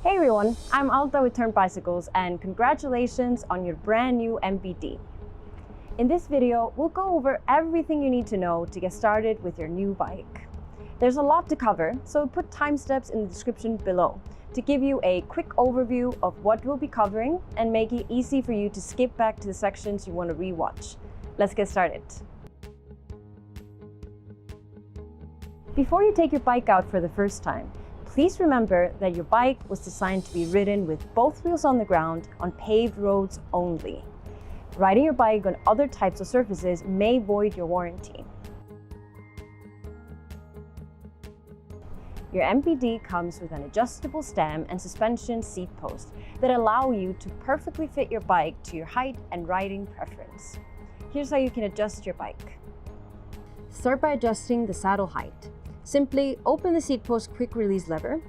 Hey everyone, I'm Alta with Tern Bicycles and congratulations on your brand new NBD. In this video, we'll go over everything you need to know to get started with your new bike. There's a lot to cover, so put time steps in the description below to give you a quick overview of what we'll be covering and make it easy for you to skip back to the sections you want to rewatch. Let's get started. Before you take your bike out for the first time, please remember that your bike was designed to be ridden with both wheels on the ground on paved roads only. Riding your bike on other types of surfaces may void your warranty. Your NBD comes with an adjustable stem and suspension seat post that allow you to perfectly fit your bike to your height and riding preference. Here's how you can adjust your bike. Start by adjusting the saddle height. Simply open the seat post quick release lever,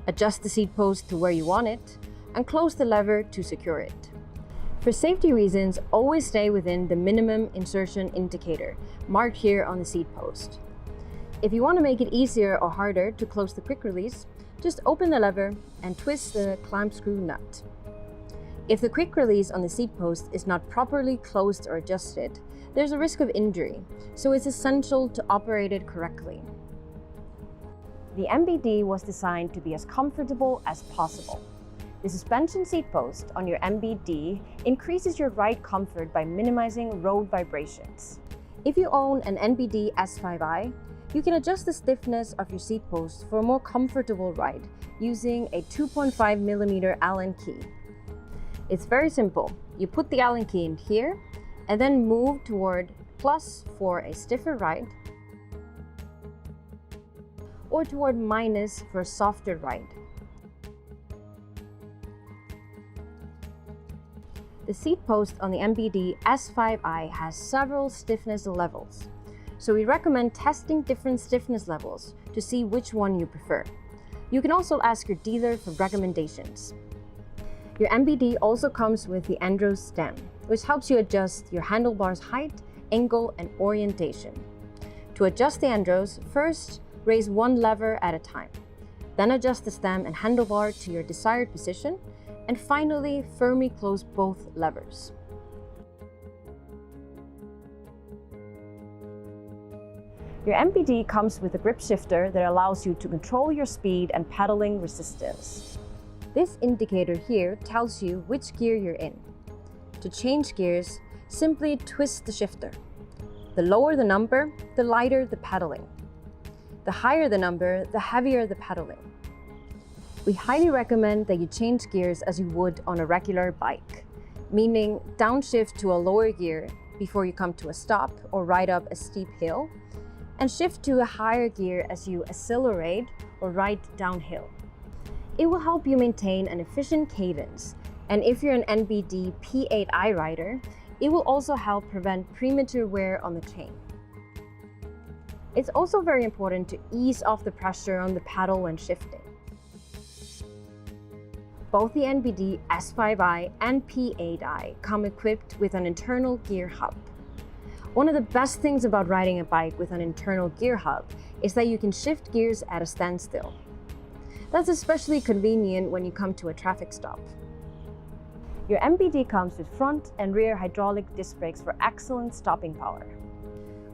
adjust the seat post to where you want it, and close the lever to secure it. For safety reasons, always stay within the minimum insertion indicator, marked here on the seat post. If you want to make it easier or harder to close the quick release, just open the lever and twist the clamp screw nut. If the quick release on the seat post is not properly closed or adjusted, there's a risk of injury, so it's essential to operate it correctly. The NBD was designed to be as comfortable as possible. The suspension seat post on your NBD increases your ride comfort by minimizing road vibrations. If you own an NBD S5i, you can adjust the stiffness of your seat post for a more comfortable ride using a 2.5mm Allen key. It's very simple. You put the Allen key in here and then move toward plus for a stiffer ride, or toward minus for a softer ride. The seat post on the NBD S5i has several stiffness levels, so we recommend testing different stiffness levels to see which one you prefer. You can also ask your dealer for recommendations. Your NBD also comes with the Andros stem, which helps you adjust your handlebars height, angle, and orientation. To adjust the Andros, first raise one lever at a time. Then adjust the stem and handlebar to your desired position, and finally firmly close both levers. Your NBD comes with a grip shifter that allows you to control your speed and pedaling resistance. This indicator here tells you which gear you're in. To change gears, simply twist the shifter. The lower the number, the lighter the pedaling. The higher the number, the heavier the pedaling. We highly recommend that you change gears as you would on a regular bike, meaning downshift to a lower gear before you come to a stop or ride up a steep hill, and shift to a higher gear as you accelerate or ride downhill. It will help you maintain an efficient cadence, and if you're an NBD P8i rider, it will also help prevent premature wear on the chain. It's also very important to ease off the pressure on the pedal when shifting. Both the NBD S5i and P8i come equipped with an internal gear hub. One of the best things about riding a bike with an internal gear hub is that you can shift gears at a standstill. That's especially convenient when you come to a traffic stop. Your NBD comes with front and rear hydraulic disc brakes for excellent stopping power.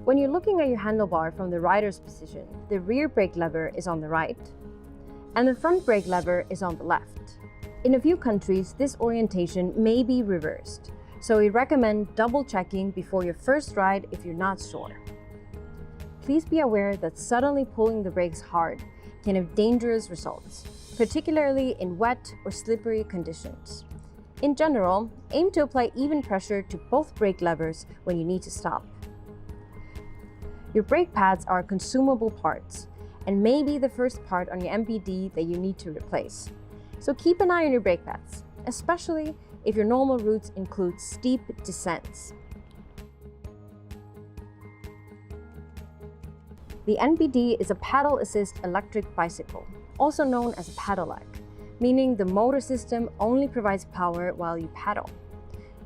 When you're looking at your handlebar from the rider's position, the rear brake lever is on the right, and the front brake lever is on the left. In a few countries, this orientation may be reversed, so we recommend double-checking before your first ride if you're not sure. Please be aware that suddenly pulling the brakes hard can have dangerous results, particularly in wet or slippery conditions. In general, aim to apply even pressure to both brake levers when you need to stop. Your brake pads are consumable parts and may be the first part on your NBD that you need to replace. So keep an eye on your brake pads, especially if your normal routes include steep descents. The NBD is a pedal assist electric bicycle, also known as a pedelec, meaning the motor system only provides power while you pedal.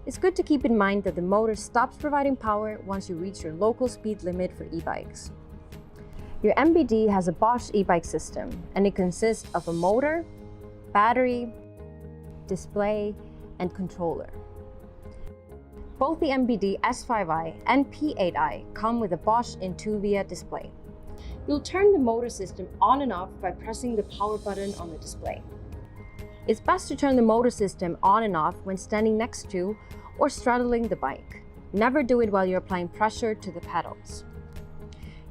It's good to keep in mind that the motor stops providing power once you reach your local speed limit for e-bikes. Your NBD has a Bosch e-bike system, and it consists of a motor, battery, display, and controller. Both the NBD S5i and P8i come with a Bosch Intuvia display. You'll turn the motor system on and off by pressing the power button on the display. It's best to turn the motor system on and off when standing next to or straddling the bike. Never do it while you're applying pressure to the pedals.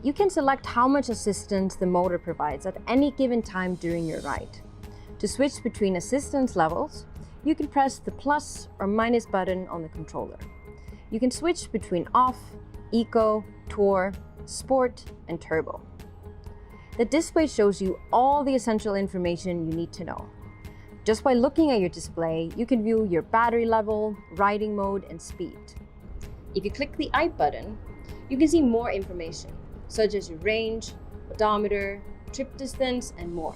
You can select how much assistance the motor provides at any given time during your ride. To switch between assistance levels, you can press the plus or minus button on the controller. You can switch between off, eco, tour, sport, and turbo. The display shows you all the essential information you need to know. Just by looking at your display, you can view your battery level, riding mode, and speed. If you click the I button, you can see more information, such as your range, odometer, trip distance, and more.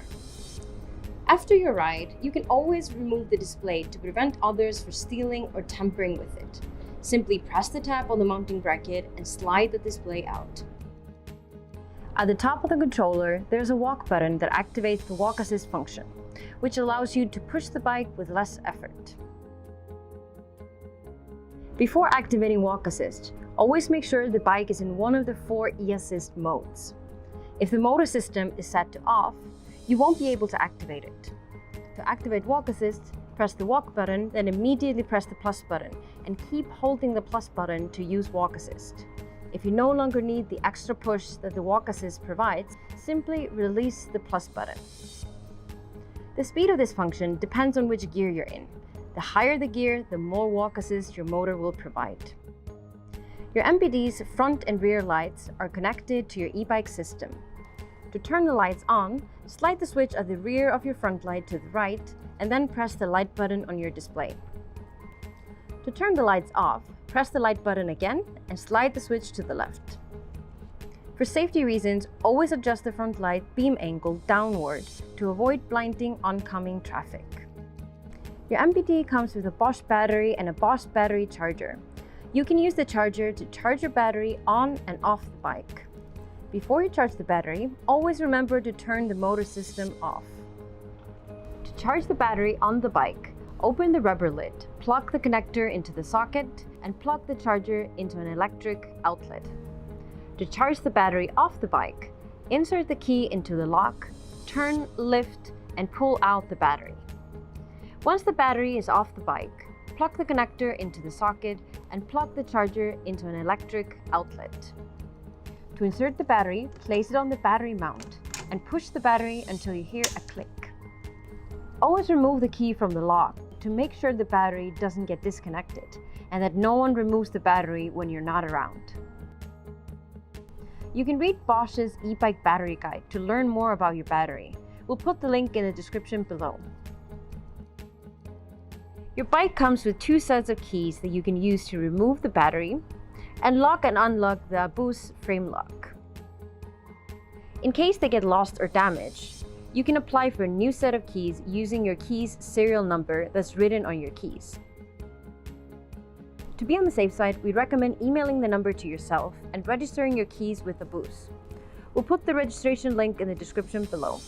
After your ride, you can always remove the display to prevent others from stealing or tampering with it. Simply press the tab on the mounting bracket and slide the display out. At the top of the controller, there's a walk button that activates the walk assist function, which allows you to push the bike with less effort. Before activating walk assist, always make sure the bike is in one of the 4 e-assist modes. If the motor system is set to off, you won't be able to activate it. To activate walk assist, press the walk button, then immediately press the plus button and keep holding the plus button to use walk assist. If you no longer need the extra push that the walk assist provides, simply release the plus button. The speed of this function depends on which gear you're in. The higher the gear, the more walk assist your motor will provide. Your NBD's front and rear lights are connected to your e-bike system. To turn the lights on, slide the switch at the rear of your front light to the right and then press the light button on your display. To turn the lights off, press the light button again and slide the switch to the left. For safety reasons, always adjust the front light beam angle downward to avoid blinding oncoming traffic. Your NBD comes with a Bosch battery and a Bosch battery charger. You can use the charger to charge your battery on and off the bike. Before you charge the battery, always remember to turn the motor system off. To charge the battery on the bike, open the rubber lid, plug the connector into the socket, and plug the charger into an electric outlet. To charge the battery off the bike, insert the key into the lock, turn, lift, and pull out the battery. Once the battery is off the bike, plug the connector into the socket and plug the charger into an electric outlet. To insert the battery, place it on the battery mount and push the battery until you hear a click. Always remove the key from the lock to make sure the battery doesn't get disconnected and that no one removes the battery when you're not around. You can read Bosch's e-bike battery guide to learn more about your battery. We'll put the link in the description below. Your bike comes with 2 sets of keys that you can use to remove the battery and lock and unlock the ABUS frame lock. In case they get lost or damaged, you can apply for a new set of keys using your key's serial number that's written on your keys. To be on the safe side, we recommend emailing the number to yourself and registering your keys with ABUS. We'll put the registration link in the description below.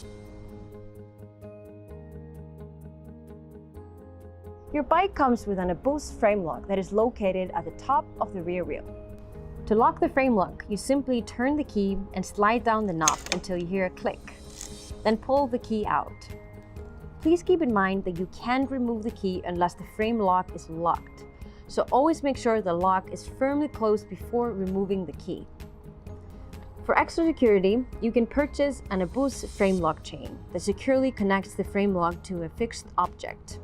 Your bike comes with an ABUS frame lock that is located at the top of the rear wheel. To lock the frame lock, you simply turn the key and slide down the knob until you hear a click. Then pull the key out. Please keep in mind that you can't remove the key unless the frame lock is locked. So always make sure the lock is firmly closed before removing the key. For extra security, you can purchase an ABUS frame lock chain that securely connects the frame lock to a fixed object.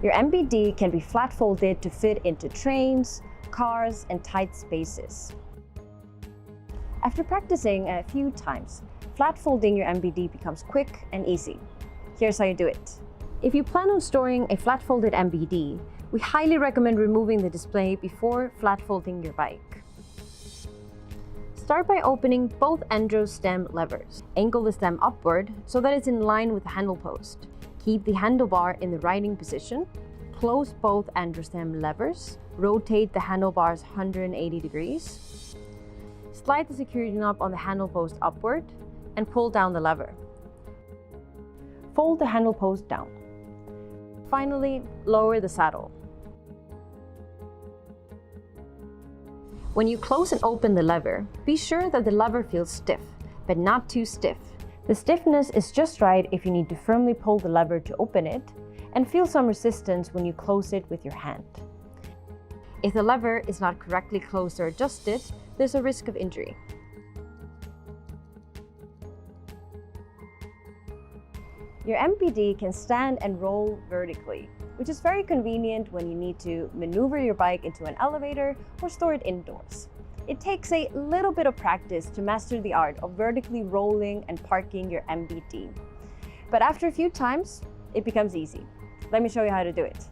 Your NBD can be flat folded to fit into trains, cars, and tight spaces. After practicing a few times, flat folding your NBD becomes quick and easy. Here's how you do it. If you plan on storing a flat folded NBD, we highly recommend removing the display before flat folding your bike. Start by opening both Andro stem levers. Angle the stem upward so that it's in line with the handle post. Keep the handlebar in the riding position. Close both Andro stem levers. Rotate the handlebars 180 degrees. slide the security knob on the handle post upward and pull down the lever. Fold the handle post down. Finally, lower the saddle. When you close and open the lever, be sure that the lever feels stiff, but not too stiff. The stiffness is just right if you need to firmly pull the lever to open it, and feel some resistance when you close it with your hand. If the lever is not correctly closed or adjusted, there's a risk of injury. Your NBD can stand and roll vertically, which is very convenient when you need to maneuver your bike into an elevator or store it indoors. It takes a little bit of practice to master the art of vertically rolling and parking your NBD. But after a few times, it becomes easy. Let me show you how to do it.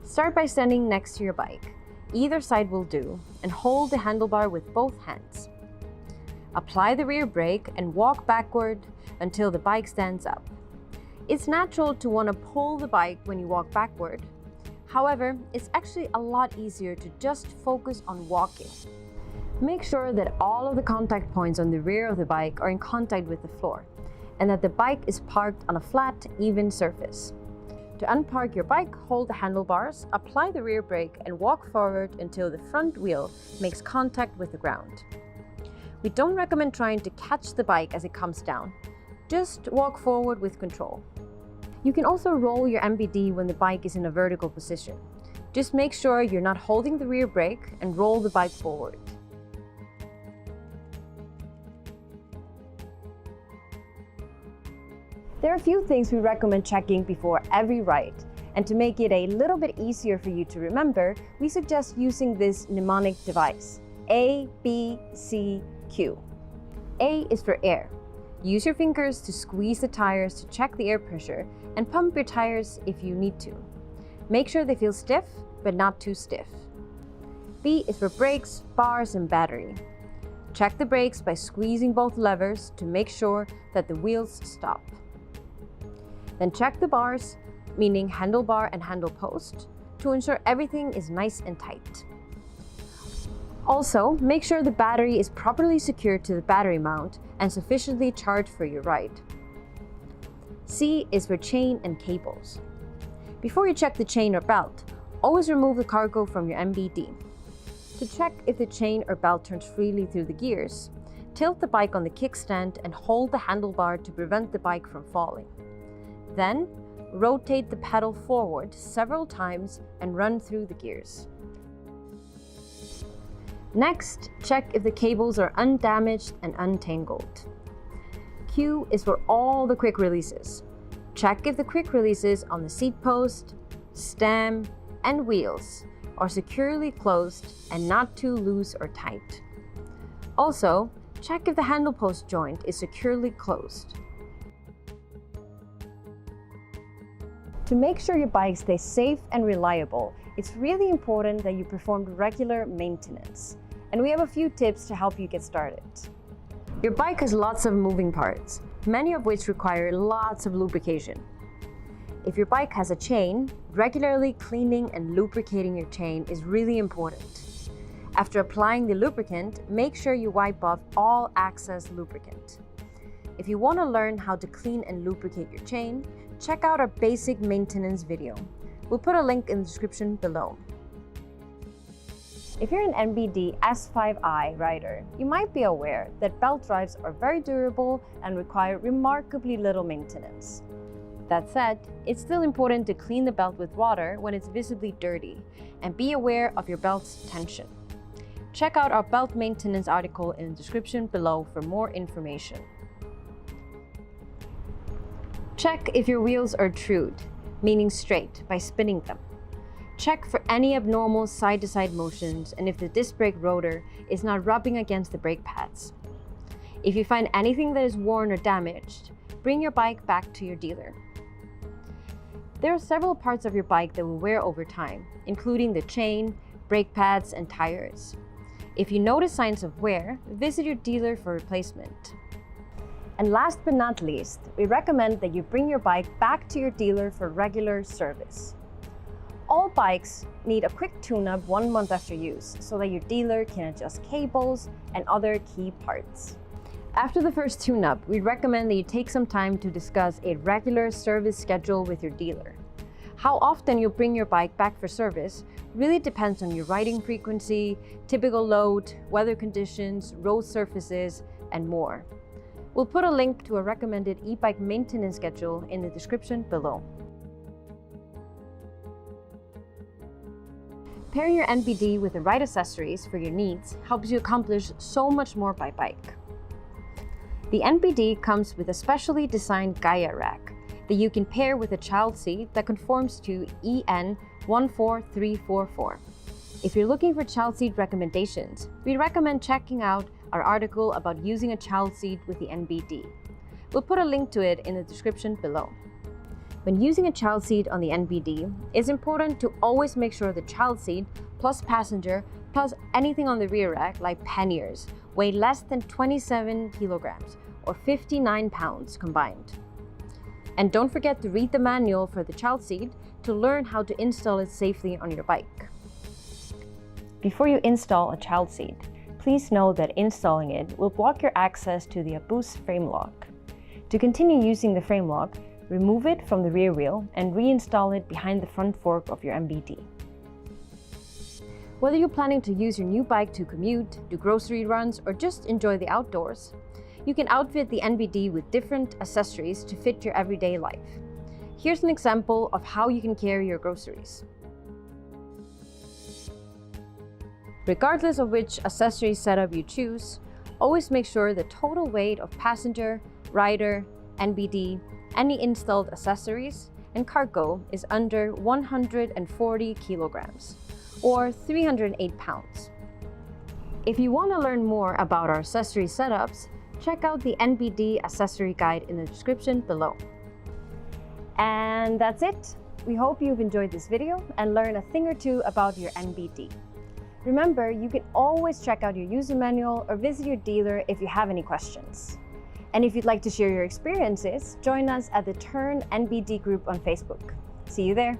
Start by standing next to your bike. Either side will do, and hold the handlebar with both hands. Apply the rear brake and walk backward until the bike stands up. It's natural to want to pull the bike when you walk backward. However, it's actually a lot easier to just focus on walking. Make sure that all of the contact points on the rear of the bike are in contact with the floor, and that the bike is parked on a flat, even surface. To unpark your bike, hold the handlebars, apply the rear brake, and walk forward until the front wheel makes contact with the ground. We don't recommend trying to catch the bike as it comes down. Just walk forward with control. You can also roll your NBD when the bike is in a vertical position. Just make sure you're not holding the rear brake and roll the bike forward. There are a few things we recommend checking before every ride, and to make it a little bit easier for you to remember, we suggest using this mnemonic device: A, B, C, Q. A is for air. Use your fingers to squeeze the tires to check the air pressure and pump your tires if you need to. Make sure they feel stiff, but not too stiff. B is for brakes, bars, and battery. Check the brakes by squeezing both levers to make sure that the wheels stop. Then check the bars, meaning handlebar and handle post, to ensure everything is nice and tight. Also, make sure the battery is properly secured to the battery mount and sufficiently charged for your ride. C is for chain and cables. Before you check the chain or belt, always remove the cargo from your NBD. To check if the chain or belt turns freely through the gears, tilt the bike on the kickstand and hold the handlebar to prevent the bike from falling. Then, rotate the pedal forward several times and run through the gears. Next, check if the cables are undamaged and untangled. Q is for all the quick releases. Check if the quick releases on the seat post, stem, and wheels are securely closed and not too loose or tight. Also, check if the handle post joint is securely closed. To make sure your bike stays safe and reliable, it's really important that you perform regular maintenance. And we have a few tips to help you get started. Your bike has lots of moving parts, many of which require lots of lubrication. If your bike has a chain, regularly cleaning and lubricating your chain is really important. After applying the lubricant, make sure you wipe off all excess lubricant. If you want to learn how to clean and lubricate your chain, check out our basic maintenance video. We'll put a link in the description below. If you're an NBD S5i rider, you might be aware that belt drives are very durable and require remarkably little maintenance. That said, it's still important to clean the belt with water when it's visibly dirty, and be aware of your belt's tension. Check out our belt maintenance article in the description below for more information. Check if your wheels are trued, meaning straight, by spinning them. Check for any abnormal side-to-side motions and if the disc brake rotor is not rubbing against the brake pads. If you find anything that is worn or damaged, bring your bike back to your dealer. There are several parts of your bike that will wear over time, including the chain, brake pads, and tires. If you notice signs of wear, visit your dealer for replacement. And last but not least, we recommend that you bring your bike back to your dealer for regular service. All bikes need a quick tune-up 1 month after use so that your dealer can adjust cables and other key parts. After the first tune-up, we'd recommend that you take some time to discuss a regular service schedule with your dealer. How often you'll bring your bike back for service really depends on your riding frequency, typical load, weather conditions, road surfaces, and more. We'll put a link to a recommended e-bike maintenance schedule in the description below. Pairing your NBD with the right accessories for your needs helps you accomplish so much more by bike. The NBD comes with a specially designed Gaia rack that you can pair with a child seat that conforms to EN 14344. If you're looking for child seat recommendations, we recommend checking out our article about using a child seat with the NBD. We'll put a link to it in the description below. When using a child seat on the NBD, it's important to always make sure the child seat plus passenger plus anything on the rear rack like panniers weigh less than 27 kilograms or 59 pounds combined. And don't forget to read the manual for the child seat to learn how to install it safely on your bike. Before you install a child seat, please know that installing it will block your access to the ABUS frame lock. To continue using the frame lock, remove it from the rear wheel and reinstall it behind the front fork of your NBD. Whether you're planning to use your new bike to commute, do grocery runs, or just enjoy the outdoors, you can outfit the NBD with different accessories to fit your everyday life. Here's an example of how you can carry your groceries. Regardless of which accessory setup you choose, always make sure the total weight of passenger, rider, NBD, any installed accessories, and cargo is under 140 kilograms, or 308 pounds. If you want to learn more about our accessory setups, check out the NBD accessory guide in the description below. And that's it. We hope you've enjoyed this video and learned a thing or two about your NBD. Remember, you can always check out your user manual or visit your dealer if you have any questions. And if you'd like to share your experiences, join us at the Tern NBD group on Facebook. See you there.